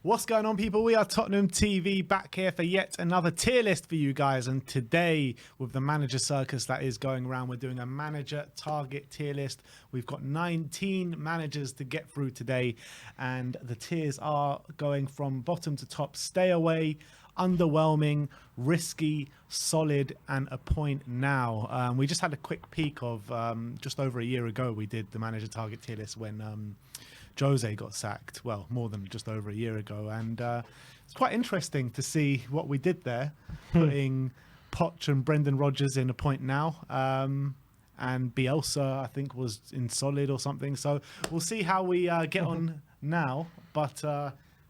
What's going on, people? We are Tottenham TV, back here for yet another tier list for you guys. And today, with the manager circus that is going around, we're doing a manager target tier list. We've got 19 managers to get through today. And the tiers are going from bottom to top: stay away, underwhelming, risky, solid, and a point now. We just had a quick peek of just over a year ago. We did the manager target tier list when Jose got sacked. Well, more than just over a year ago. And it's quite interesting to see what we did there, putting Poch and Brendan Rodgers in a point now. And Bielsa, I think, was in solid or something. So we'll see how we get on now. But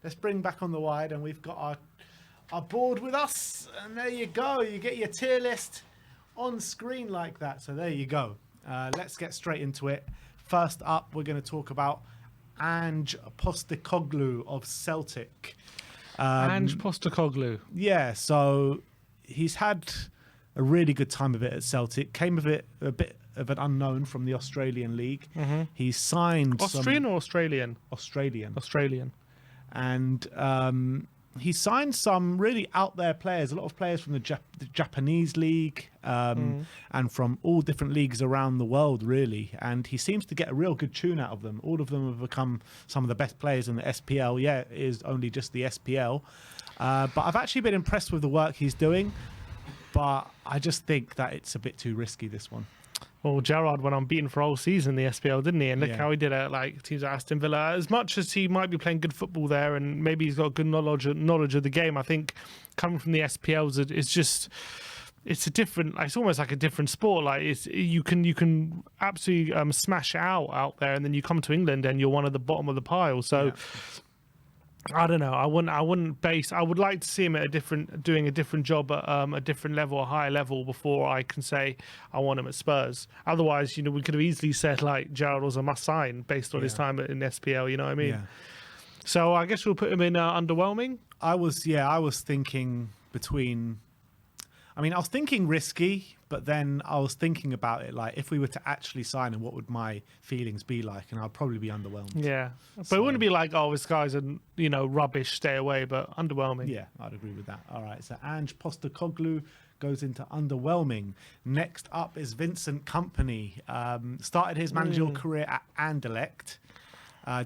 let's bring back on the wide, and we've got our board with us. And there you go. You get your tier list on screen like that. So there you go. Let's get straight into it. First up, we're going to talk about Ange Postecoglou of Celtic. Ange Postecoglou. Yeah, so he's had a really good time of it at Celtic. Came of it a bit of an unknown from the Australian League. Mm-hmm. He signed Austrian or Australian? Australian. And he signed some really out there players, a lot of players from the Japanese league and from all different leagues around the world, really. And he seems to get a real good tune out of them. All of them have become some of the best players in the SPL. Yeah, it is only just the SPL. But I've actually been impressed with the work he's doing. But I just think that it's a bit too risky, this one. Well, Gerrard went unbeaten for a whole season in the SPL, didn't he? And look how he did it, like teams at Aston Villa. As much as he might be playing good football there, and maybe he's got good knowledge of the game, I think coming from the SPL is just, it's a different. It's almost like a different sport. Like you can absolutely smash it out there, and then you come to England and you're one at the bottom of the pile. So. Yeah. I don't know. I wouldn't base. I would like to see him at doing a different job at a different level, a higher level, before I can say I want him at Spurs. Otherwise, we could have easily said like Gerrard was a must sign based on his time in SPL. You know what I mean? Yeah. So I guess we'll put him in underwhelming. I was thinking between. I mean, I was thinking risky, but then I was thinking about it, like, if we were to actually sign him, what would my feelings be like? And I'd probably be underwhelmed. Yeah. But it wouldn't be like, oh, this guy's rubbish, stay away, but underwhelming. Yeah, I'd agree with that. All right, so Ange Postecoglou goes into underwhelming. Next up is Vincent Kompany. Started his managerial career at Anderlecht.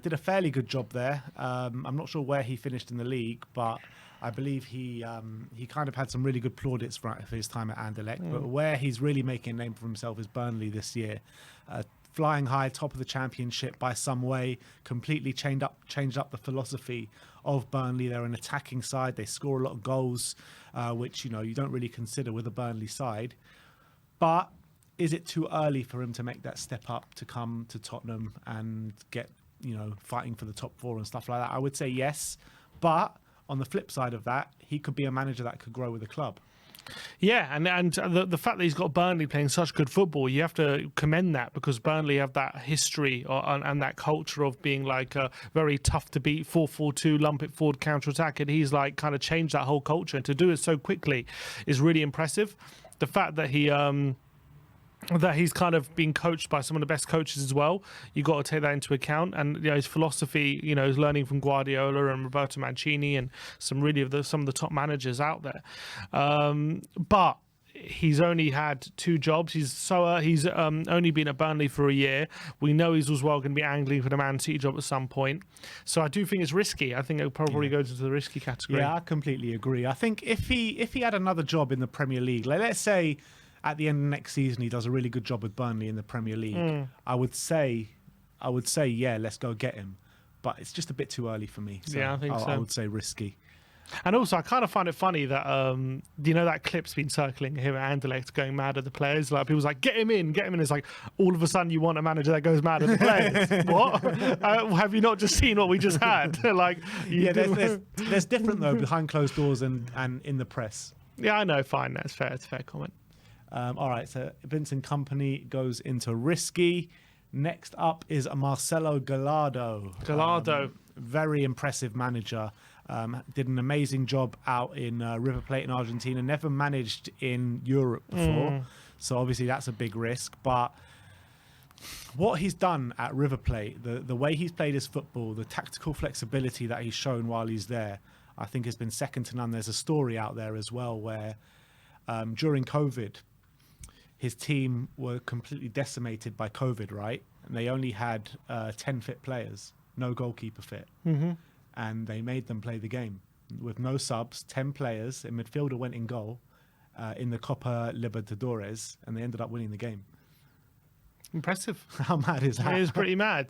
Did a fairly good job there. I'm not sure where he finished in the league, but I believe he kind of had some really good plaudits for his time at Anderlecht. But where he's really making a name for himself is Burnley this year. Flying high, top of the championship by some way, completely changed up the philosophy of Burnley. They're an attacking side. They score a lot of goals, which you don't really consider with a Burnley side. But is it too early for him to make that step up to come to Tottenham and get fighting for the top four and stuff like that? I would say yes, but on the flip side of that, he could be a manager that could grow with a club. Yeah, and the fact that he's got Burnley playing such good football, you have to commend that, because Burnley have that history and that culture of being like a very tough to beat 4-4-2, lump it forward, counter attack, and he's like kind of changed that whole culture, and to do it so quickly is really impressive. The fact that he's kind of being coached by some of the best coaches as well. You got to take that into account, and his philosophy, is learning from Guardiola and Roberto Mancini and some of the top managers out there. But he's only had 2 jobs. He's only been at Burnley for a year. We know he's as well going to be angling for the Man City job at some point. So I do think it's risky. I think it probably goes into the risky category. Yeah, I completely agree. I think if he had another job in the Premier League, like let's say at the end of next season, he does a really good job with Burnley in the Premier League. I would say, yeah, let's go get him. But it's just a bit too early for me. So yeah, I think so. I would say risky. And also, I kind of find it funny that, that clip's been circling him at Anderlecht going mad at the players. Like, people's like, get him in. It's like, all of a sudden, you want a manager that goes mad at the players. What? Have you not just seen what we just had? There's different, though, behind closed doors and in the press. Yeah, I know. Fine. That's fair. It's a fair comment. All right, so Vincent Kompany goes into risky. Next up is Marcelo Gallardo. Very impressive manager. Did an amazing job out in River Plate in Argentina. Never managed in Europe before. So obviously that's a big risk. But what he's done at River Plate, the way he's played his football, the tactical flexibility that he's shown while he's there, I think has been second to none. There's a story out there as well where during COVID, his team were completely decimated by COVID, right? And they only had 10 fit players, no goalkeeper fit. Mm-hmm. And they made them play the game with no subs, 10 players. A midfielder went in goal in the Copa Libertadores, and they ended up winning the game. Impressive. How mad is that? It is pretty mad.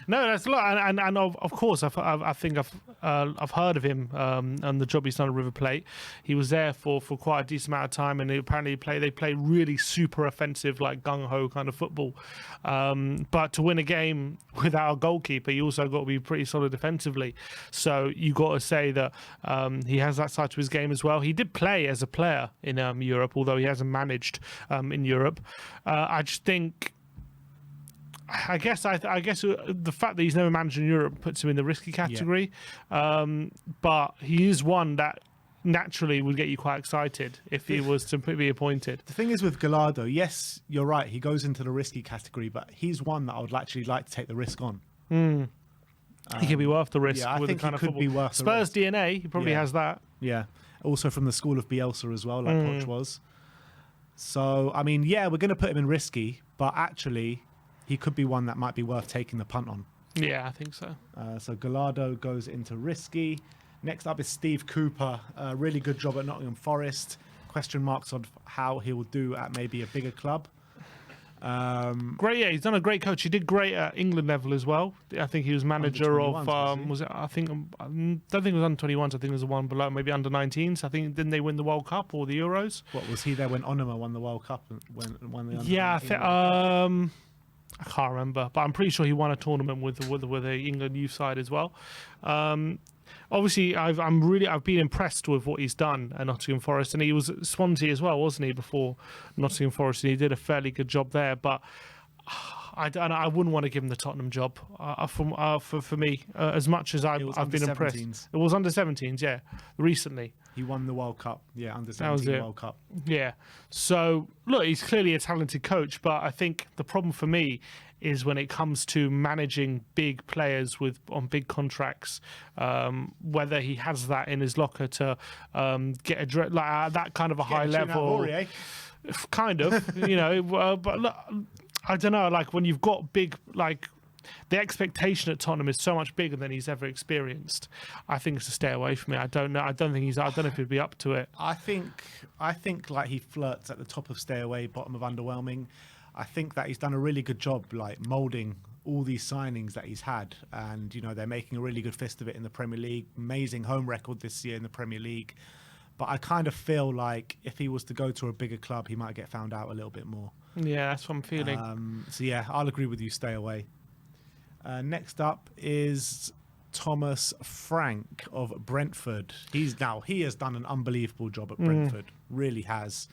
No, that's a lot, and of course, I think I've heard of him and the job he's done at River Plate. He was there for quite a decent amount of time, and they play really super offensive, like gung ho kind of football. But to win a game without a goalkeeper, you also got to be pretty solid defensively. So you got to say that he has that side to his game as well. He did play as a player in Europe, although he hasn't managed in Europe. I just think. I guess the fact that he's never managed in Europe puts him in the risky category, but he is one that naturally would get you quite excited if he was to be appointed. The thing is with Gallardo, yes, you're right, he goes into the risky category, but he's one that I would actually like to take the risk on. He could be worth the risk. Yeah, I with think the kind he of could football. be worth the Spurs risk. DNA, he probably has that. Yeah, also from the school of Bielsa as well, like Poch was. So, I mean, yeah, we're going to put him in risky, but actually he could be one that might be worth taking the punt on. Yeah, I think so. So Gallardo goes into risky. Next up is Steve Cooper. Really good job at Nottingham Forest. Question marks on how he will do at maybe a bigger club. Great, yeah, he's done a great coach. He did great at England level as well. I think he was manager of was it? I don't think it was under 21s. I think it was the one below, maybe under 19s. I think didn't they win the World Cup or the Euros? What was he there when Onuma won the World Cup? When won the under I can't remember, but I'm pretty sure he won a tournament with the England youth side as well. Obviously, I've been impressed with what he's done at Nottingham Forest, and he was at Swansea as well, wasn't he? Before Nottingham Forest, and he did a fairly good job there. But I wouldn't want to give him the Tottenham job for me. As much as I've been impressed, it was under 17s, yeah, recently. He won the World Cup, yeah, under 17 World Cup. Yeah. So look, he's clearly a talented coach, but I think the problem for me is when it comes to managing big players on big contracts, whether he has that in his locker to get that kind of a high level. Kind of, but look, I don't know, like when you've got big, like the expectation at Tottenham is so much bigger than he's ever experienced. I think it's a stay away from me. I don't know. I don't know if he'd be up to it. I think like he flirts at the top of stay away, bottom of underwhelming. I think that he's done a really good job, like moulding all these signings that he's had, and they're making a really good fist of it in the Premier League. Amazing home record this year in the Premier League. But I kind of feel like if he was to go to a bigger club, he might get found out a little bit more. Yeah, that's what I'm feeling. So yeah, I'll agree with you. Stay away. Next up is Thomas Frank of Brentford. He has done an unbelievable job at Brentford. Really has.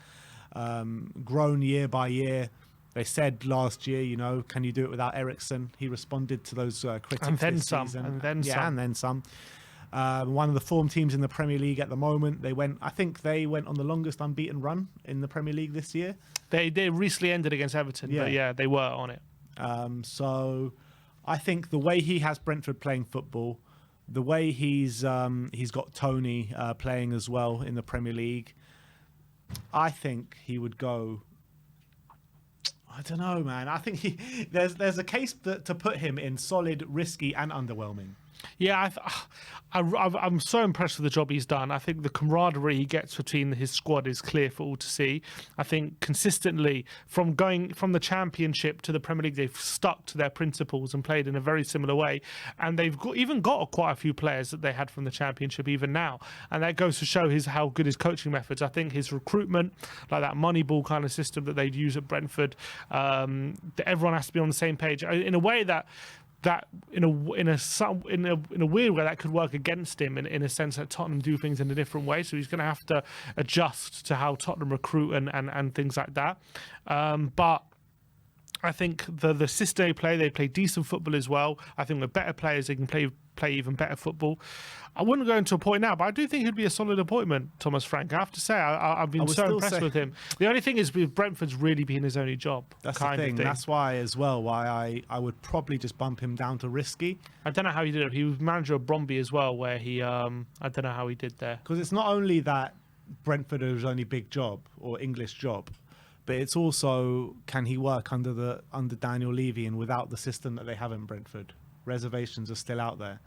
Grown year by year. They said last year, can you do it without Eriksen? He responded to those critics and then this some, season. and then some. And then some. One of the form teams in the Premier League at the moment. I think they went on the longest unbeaten run in the Premier League this year. They recently ended against Everton, but yeah, they were on it. So I think the way he has Brentford playing football, the way he's got Tony playing as well in the Premier League, I think he would go. I don't know, man. I think there's a case to put him in solid, risky, and underwhelming. Yeah, I'm so impressed with the job he's done. I think the camaraderie he gets between his squad is clear for all to see. I think consistently from going from the Championship to the Premier League, they've stuck to their principles and played in a very similar way. And they've even got quite a few players that they had from the Championship even now. And that goes to show how good his coaching methods. I think his recruitment, like that Moneyball kind of system that they'd use at Brentford, that everyone has to be on the same page in a way that in a weird way that could work against him in a sense that Tottenham do things in a different way, so he's going to have to adjust to how Tottenham recruit and things like that. But I think the system they play decent football as well. I think with better players, they can play even better football. I wouldn't go into a point now, but I do think he'd be a solid appointment, Thomas Frank. I have to say, I've been so impressed with him. The only thing is, with Brentford's really been his only job. That's the thing. That's why, as well, why I would probably just bump him down to risky. I don't know how he did it. He was manager of Bromby as well, where he, I don't know how he did there. Because it's not only that Brentford is his only big job or English job, but it's also, can he work under Daniel Levy and without the system that they have in Brentford? Reservations are still out there.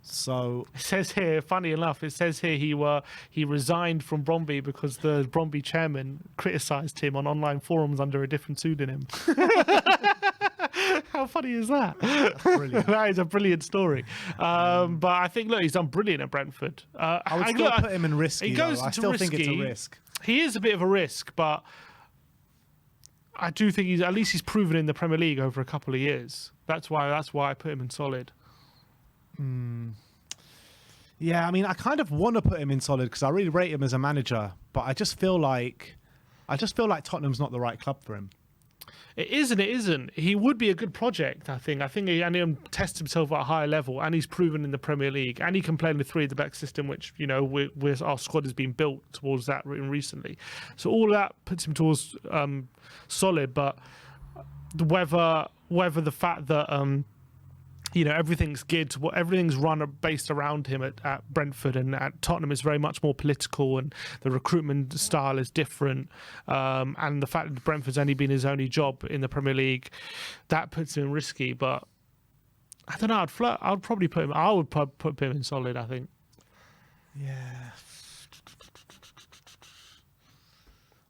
So it says here, funny enough, it says here he resigned from Bromby because the Bromby chairman criticised him on online forums under a different pseudonym. How funny is that? That's brilliant. That is a brilliant story. But I think, look, he's done brilliant at Brentford. I would still put him in risky. He goes I still think it's a risk. He is a bit of a risk, but I do think he's proven in the Premier League over a couple of years. That's why I put him in solid. Yeah, I mean, I kind of want to put him in solid because I really rate him as a manager, but I just feel like Tottenham's not the right club for him. It is and it isn't. He would be a good project, I think. I think he tests himself at a higher level, and he's proven in the Premier League, and he can play in the 3 at the back system, which, you know, our squad has been built towards that recently. So all of that puts him towards solid, but whether the fact that you know, everything's geared to everything's run based around him at Brentford, and at Tottenham is very much more political, and the recruitment style is different. And the fact that Brentford's only been his only job in the Premier League, that puts him risky. But I don't know. I'd probably put him. I would put him in solid, I think. Yeah.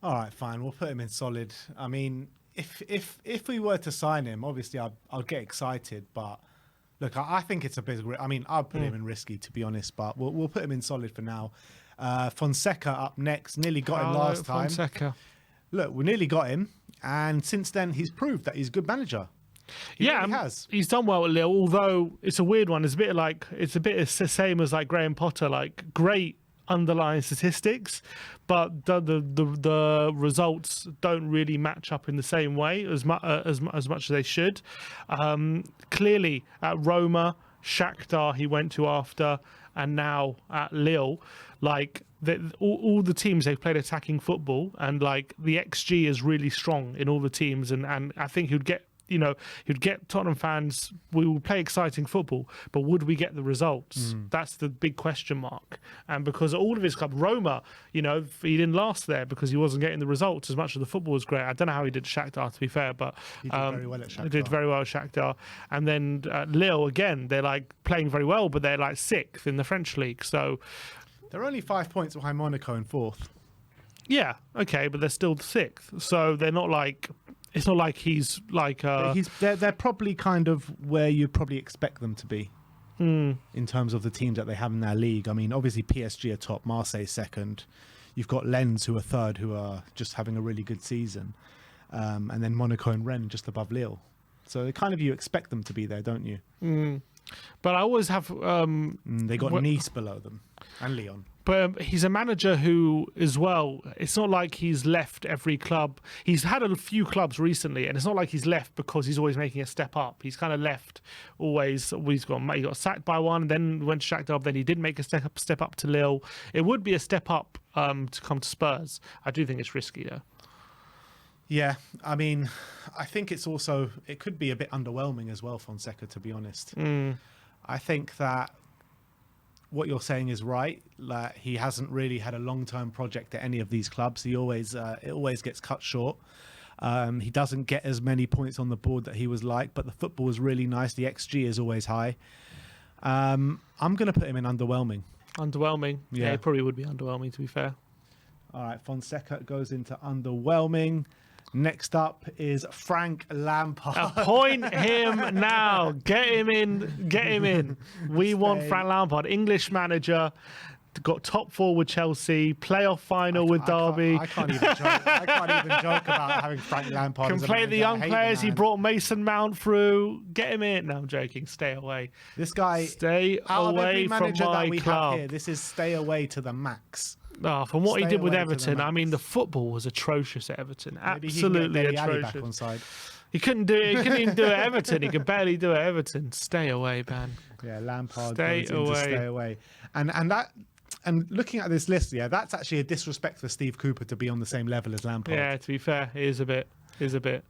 All right, fine. We'll put him in solid. I mean, if we were to sign him, obviously I'd get excited, but. Look, I think it's a bit. I mean, I'll put him in risky, to be honest, but we'll put him in solid for now. Fonseca up next. Nearly got him last time. Fonseca. Look, we nearly got him, and since then he's proved that he's a good manager. He has. He's done well at Lille. Although it's a weird one. It's a bit the same as like Graham Potter. Like great underlying statistics, but the results don't really match up in the same way as much as they should. Clearly at Roma, Shakhtar he went to after, and now at Lille, like all the teams they've played attacking football, and like the XG is really strong in all the teams, and I think he'd get Tottenham fans. We will play exciting football, but would we get the results? That's the big question mark. And because all of his club, Roma, you know, he didn't last there because he wasn't getting the results as much as the football was great. I don't know how he did at Shakhtar, to be fair, but he did very well at Shakhtar. He did very well at Shakhtar. And then Lille, again, they're like playing very well, but they're like 6th in the French league. So they're only 5 points behind Monaco in 4th. Yeah, okay, but they're still 6th. So they're not like. It's not like he's like. They're probably kind of where you probably expect them to be in terms of the teams that they have in their league. I mean, obviously PSG are top, Marseille second. You've got Lens who are third, who are just having a really good season, and then Monaco and Rennes just above Lille. So kind of you expect them to be there, don't you? But I always have. They got Nice below them and Lyon. But he's a manager who, as well, it's not like he's left every club. He's had a few clubs recently, and it's not like he's left because he's always making a step up. He's kind of left always. He got sacked by one, then went to Shakhtar, then he did make a step up to Lille. It would be a step up to come to Spurs. I do think it's risky, though. Yeah, I mean, I think it could be a bit underwhelming as well, Fonseca, to be honest. I think that what you're saying is right. Like, he hasn't really had a long-term project at any of these clubs. It always gets cut short. He doesn't get as many points on the board that he was like, but the football is really nice. The XG is always high. I'm going to put him in underwhelming. Underwhelming? Yeah, it probably would be underwhelming, to be fair. All right, Fonseca goes into underwhelming. Next up is Frank Lampard. Appoint him now. Get him in. We want Frank Lampard, English manager. Got top 4 with Chelsea, playoff final with Derby. I can't even joke about having Frank Lampard. Can play the young players. He brought Mason Mount through. Get him in. No, I'm joking. Stay away. This guy. Stay away from my club. Here, this is stay away to the max. From what he did with Everton, I mean, the football was atrocious at Everton. Absolutely atrocious. Back on side. He couldn't do it. He couldn't even do it at Everton. He could barely do it at Everton. Stay away, man. Yeah, Lampard Stay goes into away. stay away. And looking at this list, yeah, that's actually a disrespect for Steve Cooper to be on the same level as Lampard. Yeah, to be fair, it is a bit.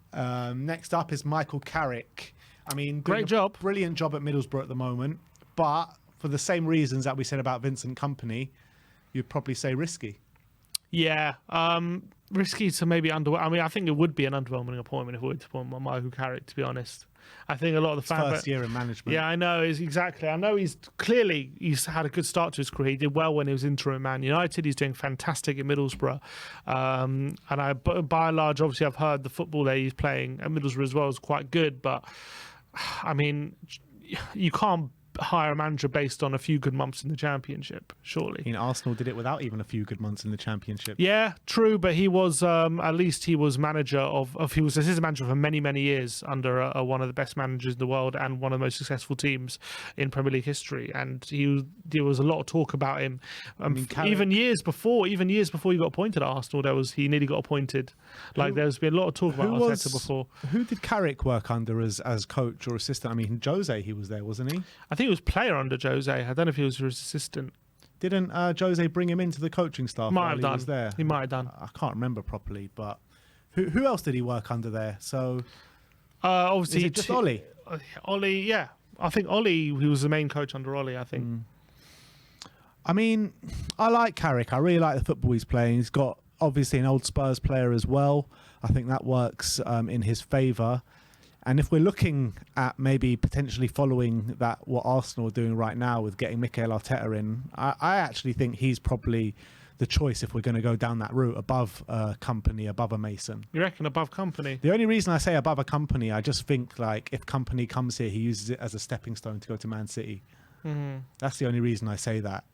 Next up is Michael Carrick. I mean, Great job. Brilliant job at Middlesbrough at the moment. But for the same reasons that we said about Vincent Kompany, you'd probably say risky. Yeah, risky to maybe I mean, I think it would be an underwhelming appointment if we were to appoint Michael Carrick, to be honest. I think a lot of the First year in management. Yeah, I know. Exactly. I know he's had a good start to his career. He did well when he was interim at Man United. He's doing fantastic at Middlesbrough. And by and large, obviously, I've heard the football that he's playing at Middlesbrough as well is quite good. But, I mean, you can't hire a manager based on a few good months in the Championship, surely. I mean, Arsenal did it without even a few good months in the Championship. Yeah, true, but he was at least he was manager he was assistant manager for many years under one of the best managers in the world and one of the most successful teams in Premier League history. And there was a lot of talk about him. Even years before he got appointed at Arsenal, he nearly got appointed. There's been a lot of talk about Arteta before. Who did Carrick work under as coach or assistant? I mean, Jose, he was there, wasn't he? I think he was player under Jose. I don't know if he was his assistant. Didn't Jose bring him into the coaching staff Might while have he done. was there? He might have done. I can't remember properly, but who else did he work under there? So obviously, is it just Ollie? Ollie, yeah. I think Ollie, he was the main coach under Ollie, I think. I mean, I like Carrick. I really like the football he's playing. He's got obviously an old Spurs player as well. I think that works in his favour. And if we're looking at maybe potentially following what Arsenal are doing right now with getting Mikel Arteta in, I actually think he's probably the choice if we're going to go down that route above Kompany, above a Mason. You reckon above Kompany? The only reason I say above a Kompany, I just think if Kompany comes here, he uses it as a stepping stone to go to Man City. Mm-hmm. That's the only reason I say that.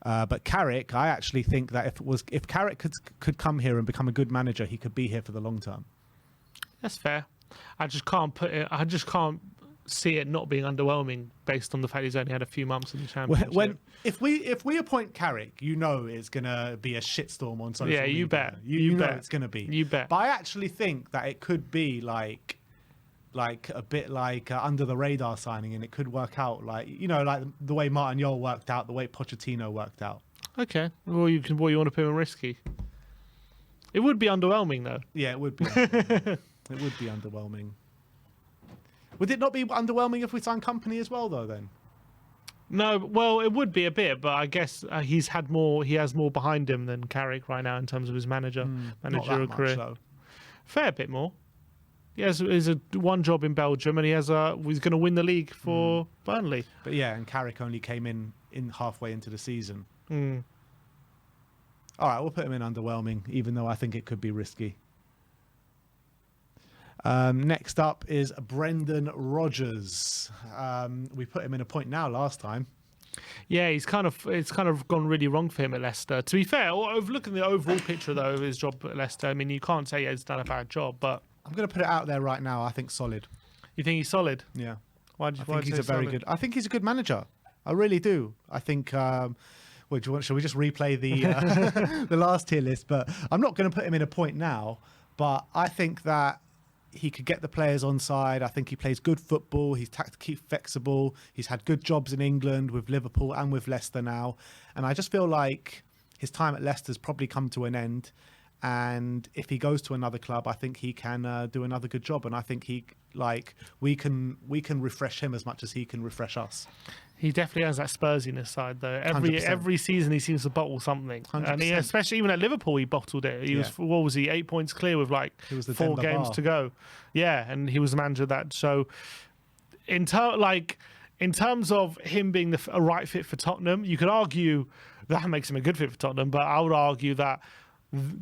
But Carrick, I actually think that if Carrick could come here and become a good manager, he could be here for the long term. That's fair. I just can't see it not being underwhelming based on the fact he's only had a few months in the Championship. If we appoint Carrick, it's gonna be a shitstorm on social media. Yeah, you bet. You know it's gonna be. You bet. But I actually think that it could be like a bit like under the radar signing, and it could work out like the way Martin Jol worked out, the way Pochettino worked out. Okay. Well, you want to put him in risky. It would be underwhelming though. Yeah, it would be. It would be underwhelming. Would it not be underwhelming if we signed Kompany as well, though? Then. No, well, it would be a bit, but I guess he has more behind him than Carrick right now in terms of his managerial career. Though. Fair bit more. He has one job in Belgium, and he's going to win the league for Burnley. But yeah, and Carrick only came in halfway into the season. All right, we'll put him in underwhelming, even though I think it could be risky. Next up is Brendan Rodgers. We put him in a point now last time. Yeah, it's kind of gone really wrong for him at Leicester. To be fair, looking at the overall picture though of his job at Leicester, I mean, you can't say he's done a bad job, but I'm going to put it out there right now. I think solid. You think he's solid? Yeah. I think he's I think he's a good manager. I really do. I think. Shall we just replay the the last tier list? But I'm not going to put him in a point now. But I think that he could get the players on side. I think he plays good football. He's tactically flexible. He's had good jobs in England with Liverpool and with Leicester now. And I just feel like his time at Leicester's probably come to an end. And if he goes to another club, I think he can do another good job. And I think we can refresh him as much as he can refresh us. He definitely has that Spursiness side, though. 100%. Every season he seems to bottle something, 100%. and especially even at Liverpool, he bottled it. He was 8 points clear with 4 games to go. Yeah, and he was the manager of that. So, in terms of him being a right fit for Tottenham, you could argue that makes him a good fit for Tottenham. But I would argue that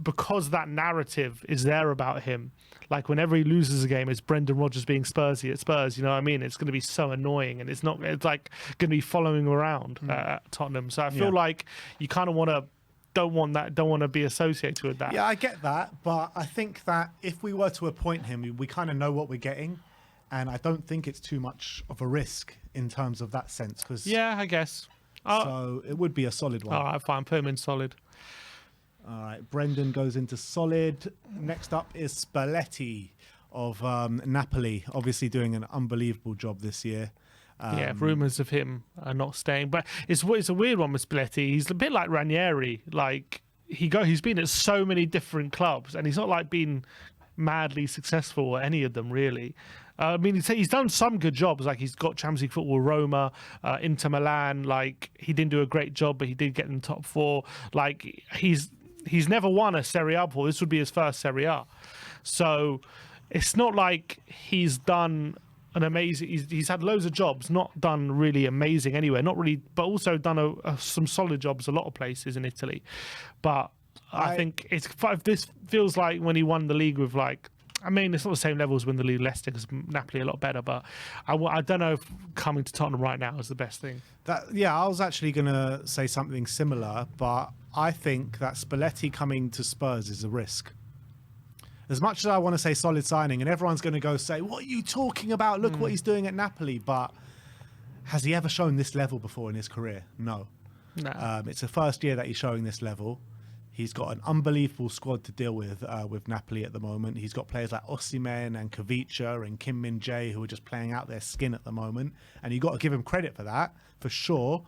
because that narrative is there about him, like whenever he loses a game, it's Brendan Rodgers being Spursy at Spurs. You know what I mean? It's going to be so annoying, and it's like going to be following around at Tottenham. So I feel like you kind of don't want to be associated with that. Yeah, I get that, but I think that if we were to appoint him, we kind of know what we're getting, and I don't think it's too much of a risk in terms of that sense. Yeah, I guess. So it would be a solid one. All right, fine. Put him in solid. All right, Brendan goes into solid. Next up is Spalletti of Napoli, obviously doing an unbelievable job this year. Yeah, rumours of him not staying, but it's a weird one with Spalletti. He's a bit like Ranieri. Like he's been at so many different clubs, and he's not like been madly successful at any of them really. I mean, he's done some good jobs. Like he's got Champions League football, Roma, Inter Milan. Like he didn't do a great job, but he did get in the top 4. Like he's never won a Serie A before. This would be his first Serie A, so it's not like he's done an amazing. He's had loads of jobs, not done really amazing anywhere, not really, but also done some solid jobs a lot of places in Italy. But I think this feels like when he won the league with like. I mean, it's not the same level as when the league Leicester because Napoli a lot better, but I don't know if coming to Tottenham right now is the best thing. I was actually going to say something similar, but I think that Spalletti coming to Spurs is a risk. As much as I want to say solid signing, and everyone's going to go say, what are you talking about? Look what he's doing at Napoli. But has he ever shown this level before in his career? No. It's the first year that he's showing this level. He's got an unbelievable squad to deal with Napoli at the moment. He's got players like Osimhen and Kavicha and Kim Min-jae who are just playing out their skin at the moment. And you've got to give him credit for that, for sure.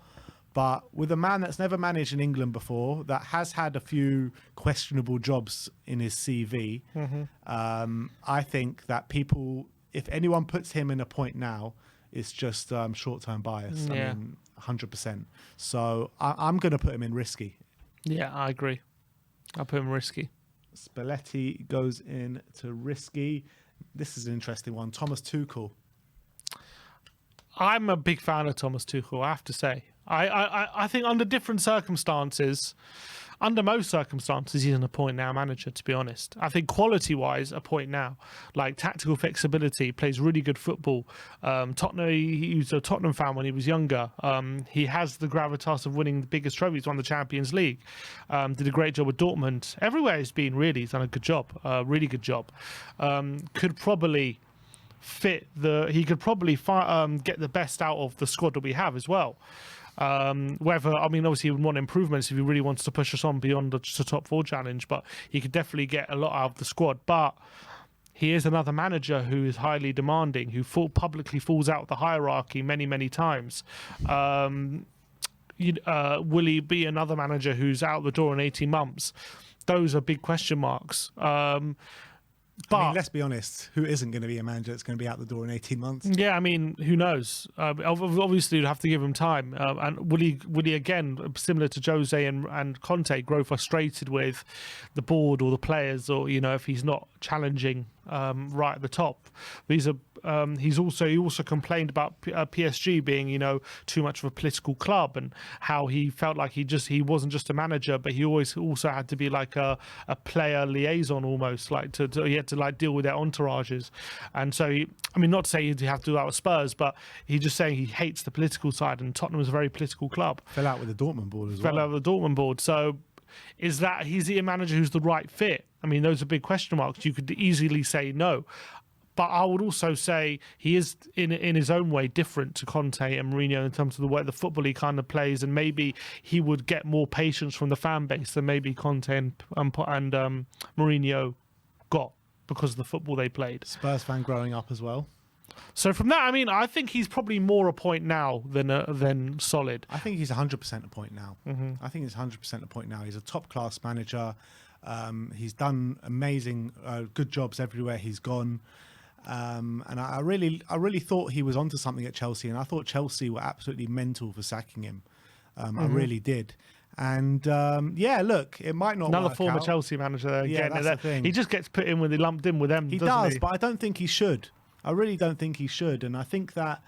But with a man that's never managed in England before, that has had a few questionable jobs in his CV, I think that people, if anyone puts him in a point now, it's just short-term bias. Yeah. I mean, 100%. So I'm going to put him in risky. Yeah, I agree. I'll put him risky. Spalletti goes in to risky. This is an interesting one. Thomas Tuchel. I'm a big fan of Thomas Tuchel, I have to say. I think under different circumstances, under most circumstances, he's an a point now manager, to be honest. I think quality-wise, a point now. Like tactical flexibility, plays really good football. He was a Tottenham fan when he was younger. He has the gravitas of winning the biggest trophies, won the Champions League. Did a great job with Dortmund. Everywhere he's been, really, he's done a good job. Really good job. Could probably get the best out of the squad that we have as well. Obviously he would want improvements if he really wants to push us on beyond the top 4 challenge, but he could definitely get a lot out of the squad. But he is another manager who is highly demanding, who publicly falls out of the hierarchy many times. Will he be another manager who's out the door in 18 months? Those are big question marks. But I mean, let's be honest, who isn't going to be a manager that's going to be out the door in 18 months? Yeah, I mean, who knows? Obviously, you'd have to give him time. And will he again, similar to Jose and Conte, grow frustrated with the board or the players, or if he's not challenging right at the top? He also complained about PSG being too much of a political club, and how he felt like he wasn't just a manager, but he always also had to be like a player liaison, almost like he had to like deal with their entourages. And so not to say you have to do that with Spurs, but he's just saying he hates the political side, and Tottenham is a very political club. Fell out with the Dortmund board as well. Fell out with the Dortmund board. So is he a manager who's the right fit? I mean, those are big question marks. You could easily say no. But I would also say he is, in his own way, different to Conte and Mourinho in terms of the way the football he kind of plays, and maybe he would get more patience from the fan base than maybe Conte and Mourinho got because of the football they played. Spurs fan growing up as well. So from that, I think he's probably more a point now than solid. I think he's 100% a point now. Mm-hmm. I think he's 100% a point now. He's a top-class manager. He's done amazing, good jobs everywhere he's gone. And I really thought he was onto something at Chelsea, and I thought Chelsea were absolutely mental for sacking him. I really did. And look, it might not another work former out. Chelsea manager there again. Yeah, that's the thing. He just gets put in lumped in with them. He does, but I don't think he should. I really don't think he should. And I think that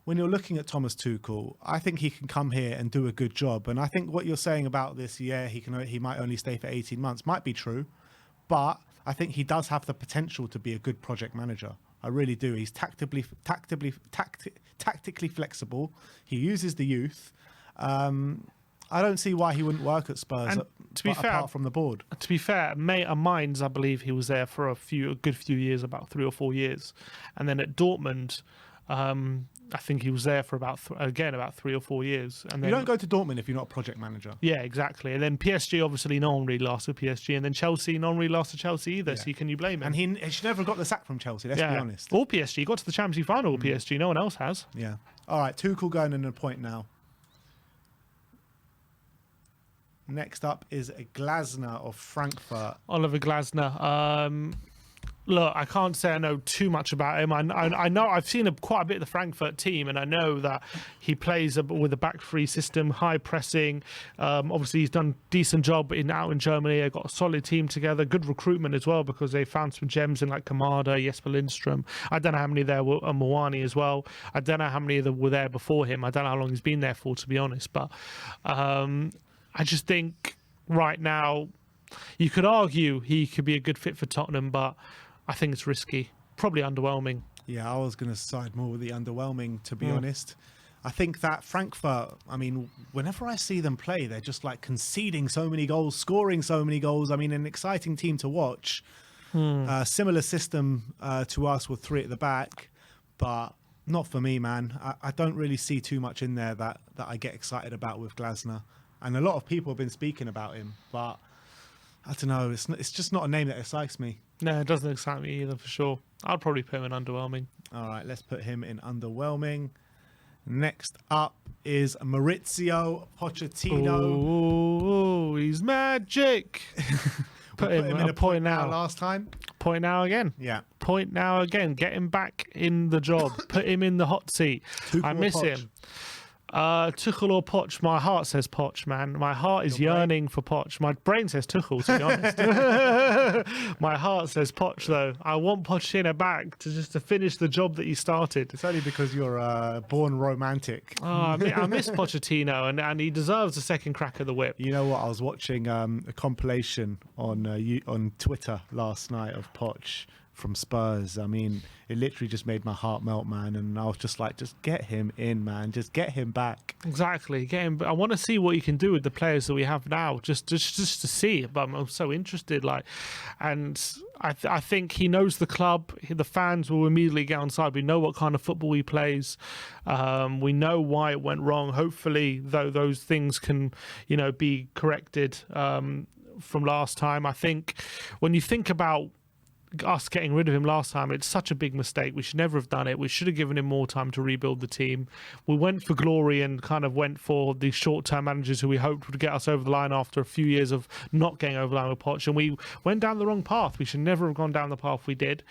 when you're looking at Thomas Tuchel, I think he can come here and do a good job. And I think what you're saying about this, he might only stay for 18 months, might be true, but I think he does have the potential to be a good project manager. I really do. He's tactically flexible. He uses the youth. I don't see why he wouldn't work at Spurs. And to be fair, apart from the board. To be fair, Mainz, I believe he was there for a good few years, about 3 or 4 years, and then at Dortmund. I think he was there for about 3 or 4 years. And then, You don't go to Dortmund if you're not a project manager. Yeah, exactly. And then PSG, obviously, no one really lasts at PSG. And then Chelsea, no one really lasts at Chelsea either. So can you blame him? And he should never have got the sack from Chelsea, let's be honest. Or PSG. Got to the Champions League final with PSG. No one else has. Yeah. All right, Tuchel going in a point now. Next up is Glasner of Frankfurt. Oliver Glasner. Look, I can't say I know too much about him. I know I've seen quite a bit of the Frankfurt team, and I know that he plays with a back three system, high pressing. Obviously, he's done a decent job out in Germany. They've got a solid team together, good recruitment as well, because they found some gems in like Kamada, Jesper Lindstrom. I don't know how many there were, Mawani as well. I don't know how many of them were there before him. I don't know how long he's been there for, to be honest. But I just think right now, you could argue he could be a good fit for Tottenham, but I think it's risky. Probably underwhelming. Yeah, I was going to side more with the underwhelming, to be honest. I think that Frankfurt, I mean, whenever I see them play, they're just like conceding so many goals, scoring so many goals. I mean, an exciting team to watch. Similar system to us with three at the back, but not for me, man. I don't really see too much in there that I get excited about with Glasner. And a lot of people have been speaking about him, but I don't know. It's just not a name that excites me. No, it doesn't excite me either, for sure. I'd probably put him in underwhelming. All right, let's put him in underwhelming. Next up is Mauricio Pochettino. Oh, he's magic. put him in a point now. Last time. Point now again. Yeah. Point now again. Get him back in the job. Put him in the hot seat. I miss him. Tuchel or Poch? My heart says Poch, man. My heart is yearning for Poch. My brain says Tuchel, to be honest. My heart says Poch, though. I want Pochettino back to finish the job that he started. It's only because you're born romantic. I miss Pochettino, and he deserves a second crack at the whip. You know what? I was watching a compilation on Twitter last night of Poch from Spurs. I mean, it literally just made my heart melt, man. And I was just like, just get him in, man. Just get him back. Exactly. Get him. I want to see what he can do with the players that we have now, just to see. But I'm so interested. And I think he knows the club. The fans will immediately get on side. We know what kind of football he plays. We know why it went wrong. Hopefully, though, those things can, be corrected from last time. I think when you think about us getting rid of him last time, it's such a big mistake. We should never have done it. We should have given him more time to rebuild the team. We went for glory and kind of went for the short-term managers who we hoped would get us over the line after a few years of not getting over the line with Poch, and we went down the wrong path. We should never have gone down the path we did,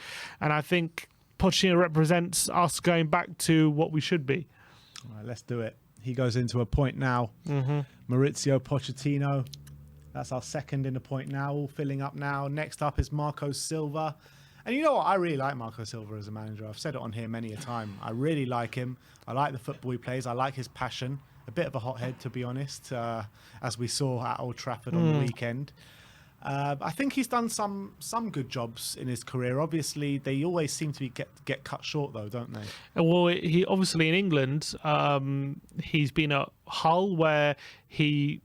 and I think Pochettino represents us going back to what we should be. All right, let's do it. He goes into a point now. Mauricio Pochettino. That's our second in the point now, all filling up now. Next up is Marco Silva. And you know what? I really like Marco Silva as a manager. I've said it on here many a time. I really like him. I like the football he plays. I like his passion. A bit of a hothead, to be honest, as we saw at Old Trafford on the weekend. I think he's done some good jobs in his career. Obviously, they always seem to get cut short, though, don't they? Well, he obviously in England, he's been at Hull, where he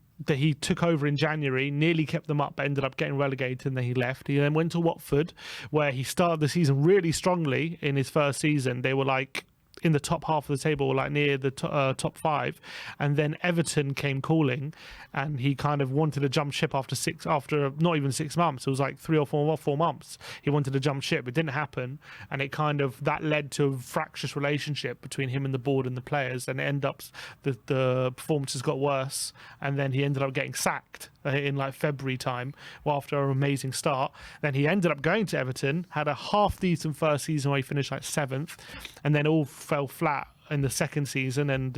took over in January, nearly kept them up, but ended up getting relegated, and then he left. He then went to Watford, where he started the season really strongly in his first season. They were like in the top half of the table, like near the top five, and then Everton came calling, and he kind of wanted to jump ship after not even 6 months. It was like 3 or 4 months. He wanted to jump ship. It didn't happen, and that led to a fractious relationship between him and the board and the players, and it ended up the performances got worse, and then he ended up getting sacked in like February time, after an amazing start. Then he ended up going to Everton, had a half decent first season where he finished like 7th, and then all fell flat in the second season, and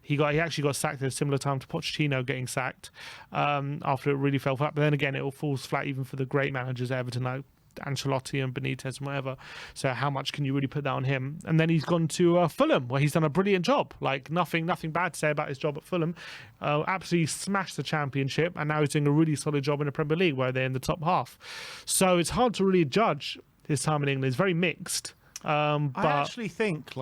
he actually got sacked at a similar time to Pochettino getting sacked after it really fell flat. But then again, it all falls flat even for the great managers at Everton, like Ancelotti and Benitez and whatever. So how much can you really put that on him? And then he's gone to Fulham, where he's done a brilliant job. Like nothing bad to say about his job at Fulham. Absolutely smashed the Championship, and now he's doing a really solid job in the Premier League, where they're in the top half. So it's hard to really judge his time in England. It's very mixed. But I actually think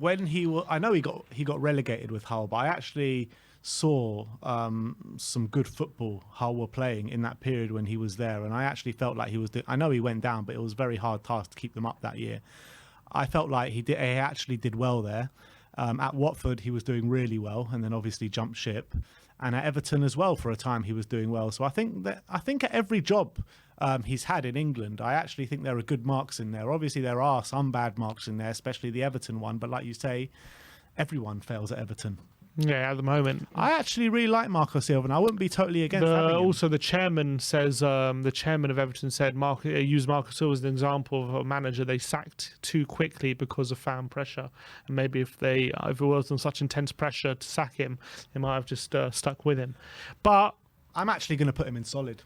when I know he got relegated with Hull, but I actually saw some good football Hull were playing in that period when he was there, and I actually felt like he was I know he went down, but it was a very hard task to keep them up that year. I felt like he actually did well there. At Watford, he was doing really well, and then obviously jumped ship. And at Everton as well, for a time, he was doing well. So I think at every job he's had in England, I actually think there are good marks in there. Obviously, there are some bad marks in there, especially the Everton one. But like you say, everyone fails at Everton. Yeah, at the moment. I actually really like Marco Silva, and I wouldn't be totally against having him. Also, the chairman says, the chairman of Everton said, used Marco Silva as an example of a manager they sacked too quickly because of fan pressure. And maybe if it wasn't such intense pressure to sack him, they might have just stuck with him. But I'm actually going to put him in solid.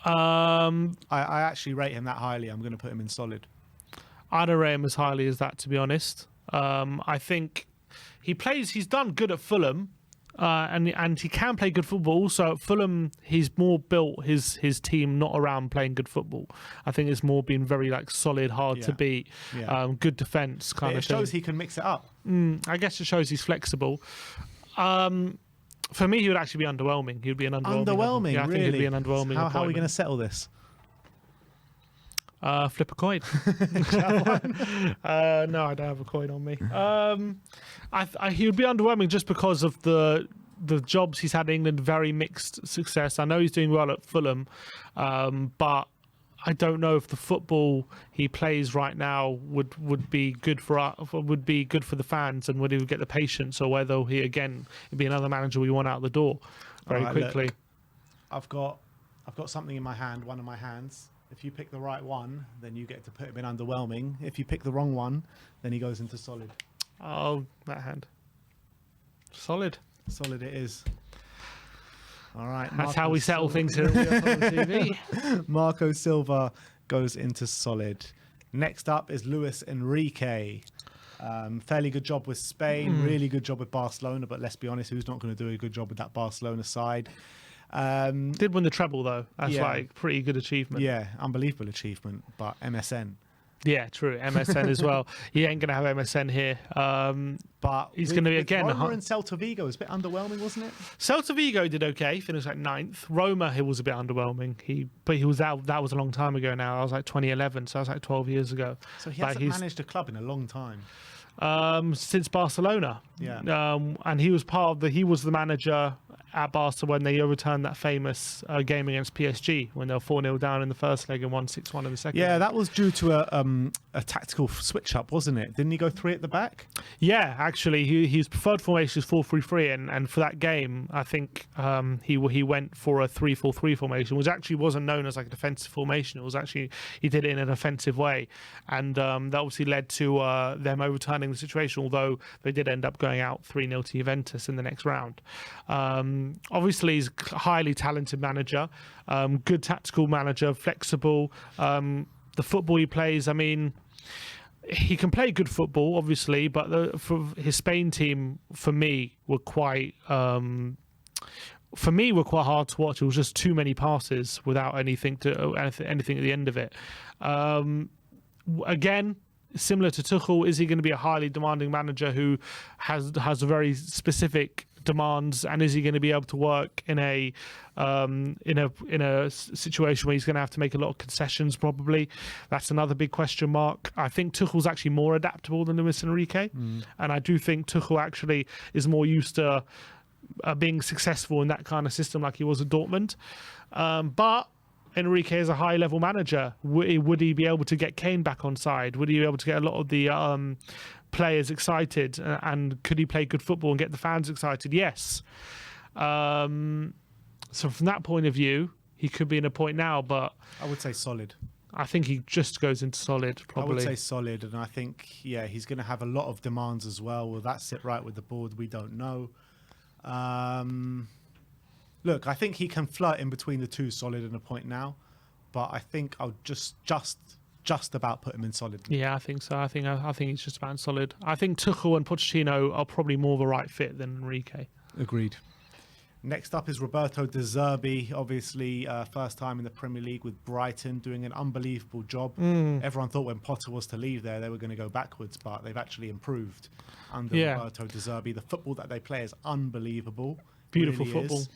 I actually rate him that highly. I'm going to put him in solid. I don't rate him as highly as that, to be honest. I think he's done good at Fulham, and he can play good football. Also at Fulham, he's more built his team not around playing good football. I think it's more been very solid, hard to beat, good defence kind of thing. It shows he can mix it up. I guess it shows he's flexible. For me, he would actually be underwhelming. He would be an underwhelming. Yeah, I think he'd be an underwhelming. How are we going to settle this? Flip a coin. No, I don't have a coin on me. He would be underwhelming just because of the jobs he's had in England. Very mixed success. I know he's doing well at Fulham, but I don't know if the football he plays right now would be good for the fans, and would he get the patience, or whether he again would be another manager we want out the door very quickly. Look, I've got something in my hand, one of my hands. If you pick the right one, then you get to put him in underwhelming. If you pick the wrong one, then he goes into solid. Oh, that hand. Solid. Solid it is. All right. That's how we settle things here at WeAreTottenham TV. Marco Silva goes into solid. Next up is Luis Enrique. Fairly good job with Spain. Really good job with Barcelona. But let's be honest, who's not going to do a good job with that Barcelona side? Did win the treble though. That's pretty good achievement. Yeah, unbelievable achievement. But MSN. Yeah, true. MSN as well. He ain't going to have MSN here. But he's going to be again. Roma and Celta Vigo was a bit underwhelming, wasn't it? Celta Vigo did okay. Finished 9th. Roma, he was a bit underwhelming. But he was out. That was a long time ago now. I was 2011, so that was 12 years ago. So he hasn't managed a club in a long time. Since Barcelona. Yeah. And he was the manager at Barca when they overturned that famous game against PSG when they were 4-0 down in the first leg and won 6-1 in the second. Yeah, leg. that was due to a tactical switch up, wasn't it? Didn't he go 3 at the back? Yeah, actually, his preferred formation is 4-3-3, and for that game, I think he went for a 3-4-3 formation, which actually wasn't known as a defensive formation. It was actually he did it in an offensive way, and that obviously led to them overturning the situation. Although they did end up going out 3-0 to Juventus in the next round. Obviously, he's a highly talented manager, good tactical manager, flexible. The football he plays, I mean, he can play good football, obviously, but for his Spain team, for me, were quite hard to watch. It was just too many passes without anything at the end of it. Again, similar to Tuchel, is he going to be a highly demanding manager who has a very specific demands, and is he going to be able to work in a situation where he's going to have to make a lot of concessions? Probably. That's another big question mark. I think Tuchel's actually more adaptable than Luis Enrique, and I do think Tuchel actually is more used to being successful in that kind of system like he was at Dortmund. But Enrique is a high-level manager. Would he be able to get Kane back on side? Would he be able to get a lot of the players excited? And could he play good football and get the fans excited? Yes. So from that point of view, he could be in a point now, but I would say solid. I think he just goes into solid, probably. I would say solid, and I think, he's going to have a lot of demands as well. Will that sit right with the board? We don't know. Look, I think he can flirt in between the two, solid and a point now, but I think I'll just about put him in solid. Yeah, I think so. I think he's just about solid. I think Tuchel and Pochettino are probably more of a right fit than Enrique. Agreed. Next up is Roberto De Zerbi, obviously first time in the Premier League with Brighton, doing an unbelievable job. Everyone thought when Potter was to leave there, they were going to go backwards, but they've actually improved under Roberto De Zerbi. The football that they play is unbelievable. Beautiful really football. Is.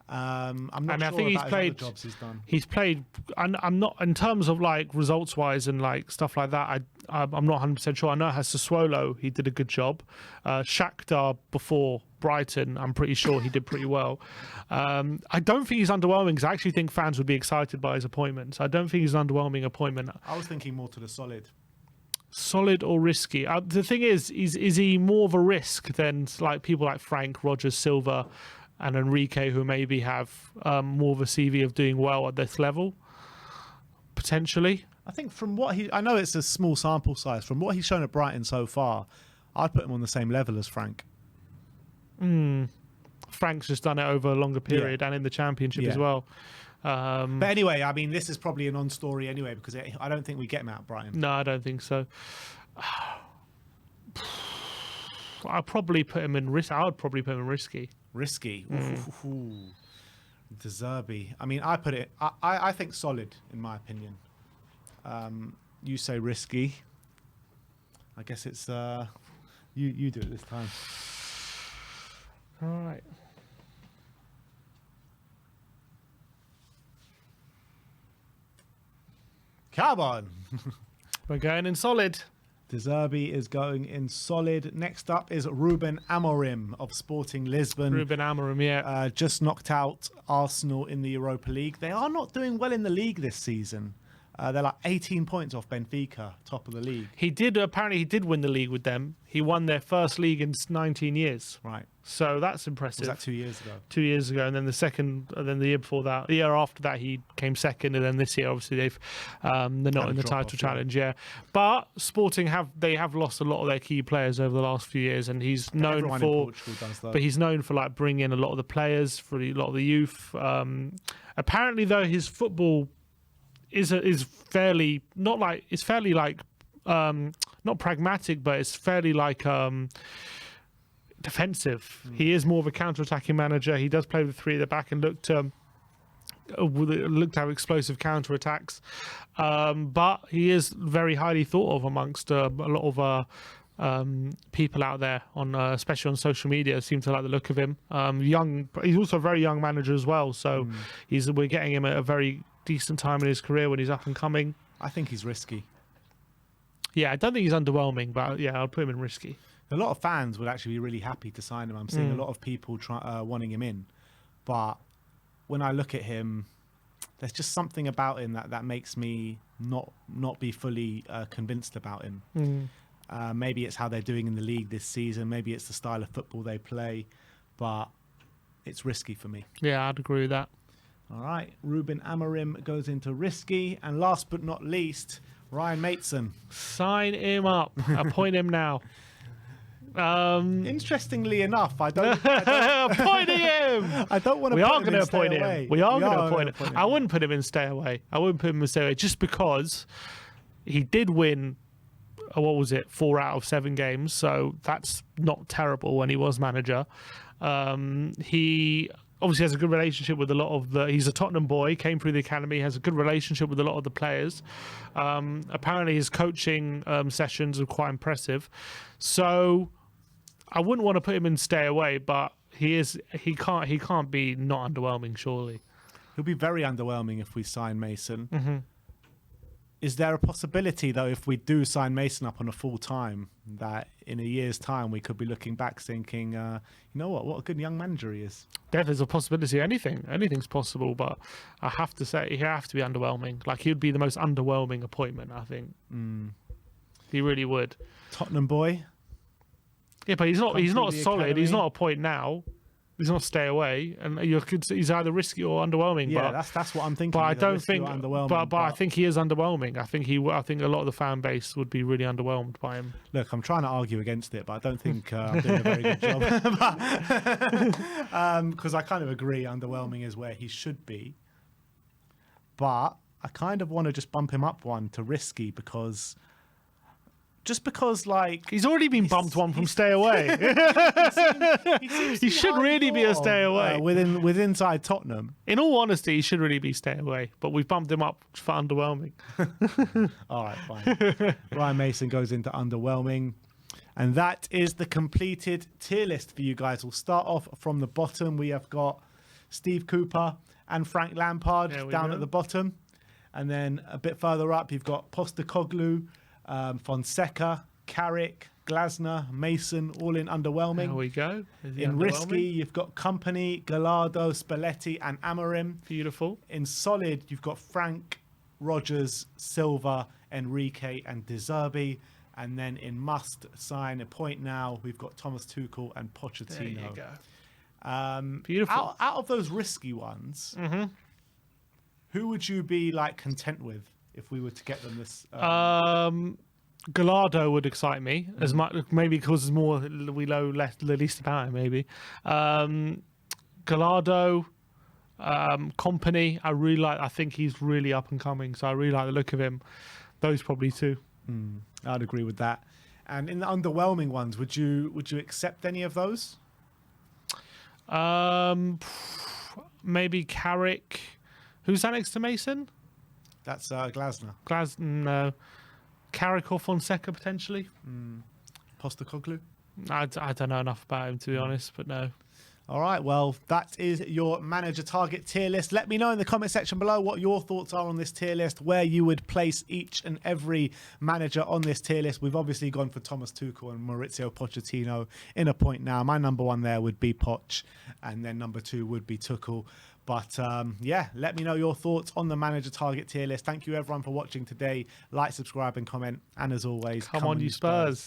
I'm not And sure I think about his other jobs he's done. He's played. I'm not in terms of like results wise and like stuff like that. I'm not 100% sure. I know as Sassuolo he did a good job. Shakhtar before Brighton, I'm pretty sure he did pretty well. I don't think he's underwhelming because I actually think fans would be excited by his appointment. So I don't think he's an underwhelming appointment. I was thinking more to the solid. Solid or risky? The thing is he more of a risk than like people like Frank, Rodgers, Silva, and Enrique, who maybe have more of a CV of doing well at this level, potentially? I think from what I know it's a small sample size. From what he's shown at Brighton so far, I'd put him on the same level as Frank. Frank's just done it over a longer period and in the Championship as well. But anyway, I mean, this is probably a non-story anyway because I don't think we get him out of Brighton. No, I don't think so. I'd probably put him in risk. I would probably put him in risky. Risky. De Zerbi. I mean, I think solid in my opinion. You say risky. I guess it's you do it this time. All right. Come on. We're going in solid. De Zerbi is going in solid. Next up is Reuben Amorim of Sporting Lisbon. Reuben Amorim, yeah. Just knocked out Arsenal in the Europa League. They are not doing well in the league this season. They're like 18 points off Benfica, top of the league. Apparently he did win the league with them. He won their first league in 19 years. Right. So that's impressive. Was that 2 years ago? 2 years ago, and then the year before that, the year after that, he came second, and then this year, obviously, they're not in the title challenge. Yeah, but Sporting have lost a lot of their key players over the last few years, and he's known Everyone for. in Portugal does that. But he's known for like bringing in a lot of the players, for a lot of the youth. Apparently, though, his football is fairly not pragmatic, but it's fairly like defensive. He is more of a counter-attacking manager. He does play with three at the back and looked to have explosive counter-attacks. But he is very highly thought of amongst a lot of people out there, especially on social media, seem to like the look of him. Young, he's also a very young manager as well. So we're getting him at a very decent time in his career when he's up and coming. I think he's risky. Yeah, I don't think he's underwhelming, but yeah, I'll put him in risky. A lot of fans would actually be really happy to sign him. I'm seeing a lot of people wanting him in. But when I look at him, there's just something about him that makes me not be fully convinced about him. Maybe it's how they're doing in the league this season. Maybe it's the style of football they play. But it's risky for me. Yeah, I'd agree with that. All right. Reuben Amorim goes into risky. And last but not least, Ryan Mason. Sign him up. Appoint him now. Interestingly enough, I don't appointing him. I don't want to. We put are him going to in appoint stay him. away. We are going to appoint him. I wouldn't put him in stay away. I wouldn't put him in stay away just because he did win. What was it? 4 out of 7 games. So that's not terrible when he was manager. He obviously has a good relationship with a lot of he's a Tottenham boy, came through the academy, has a good relationship with a lot of the players. Apparently his coaching sessions are quite impressive. So I wouldn't want to put him in stay away, but he can't be not underwhelming, surely. He'll be very underwhelming if we sign Mason. Is there a possibility, though, if we do sign Mason up on a full time, that in a year's time we could be looking back thinking, you know what a good young manager he is? There's a possibility. Anything's possible, but I have to say he have to be underwhelming. Like, he'd be the most underwhelming appointment, I think. He really would. Tottenham boy. Yeah, but he's not solid. Academy. He's not a point now. He's not stay away, and he's either risky or underwhelming. Yeah, but that's what I'm thinking. But I don't think. But I think he is underwhelming. I think a lot of the fan base would be really underwhelmed by him. Look, I'm trying to argue against it, but I don't think I'm doing a very good job. Because I kind of agree, underwhelming is where he should be. But I kind of want to just bump him up one to risky because. Just because, like... He's already been bumped one from stay away. He should really be a stay away. With inside Tottenham. In all honesty, he should really be stay away. But we've bumped him up for underwhelming. All right, fine. Ryan Mason goes into underwhelming. And that is the completed tier list for you guys. We'll start off from the bottom. We have got Steve Cooper and Frank Lampard down go. at the bottom. And then a bit further up, you've got Postecoglou, Fonseca, Carrick, Glasner, Mason, all in underwhelming. There we go. In risky, you've got Kompany, Gallardo, Spalletti, and Amorim. Beautiful. In solid, you've got Frank, Rodgers, Silva, Enrique, and De Zerbi. And then in must sign a point now, we've got Thomas Tuchel and Pochettino. There you go. Beautiful. Out of those risky ones, who would you be like content with if we were to get them this? Gallardo would excite me as much, maybe because it's more the least amount, maybe. Gallardo, Kompany, I really like. I think he's really up and coming, so I really like the look of him. Those probably two. I'd agree with that. And in the underwhelming ones, would you accept any of those? Maybe Carrick. Who's that next to Mason? That's Glasner. No. Carrick or Fonseca potentially. Postecoglou. I don't know enough about him to be honest, but no. All right, well, that is your manager target tier list. Let me know in the comment section below what your thoughts are on this tier list, where you would place each and every manager on this tier list. We've obviously gone for Thomas Tuchel and Mauricio Pochettino in a point now. My number one there would be Poch, and then number two would be Tuchel. But yeah, let me know your thoughts on the manager target tier list. Thank you everyone for watching today. Like, subscribe and comment. And as always, come on you Spurs.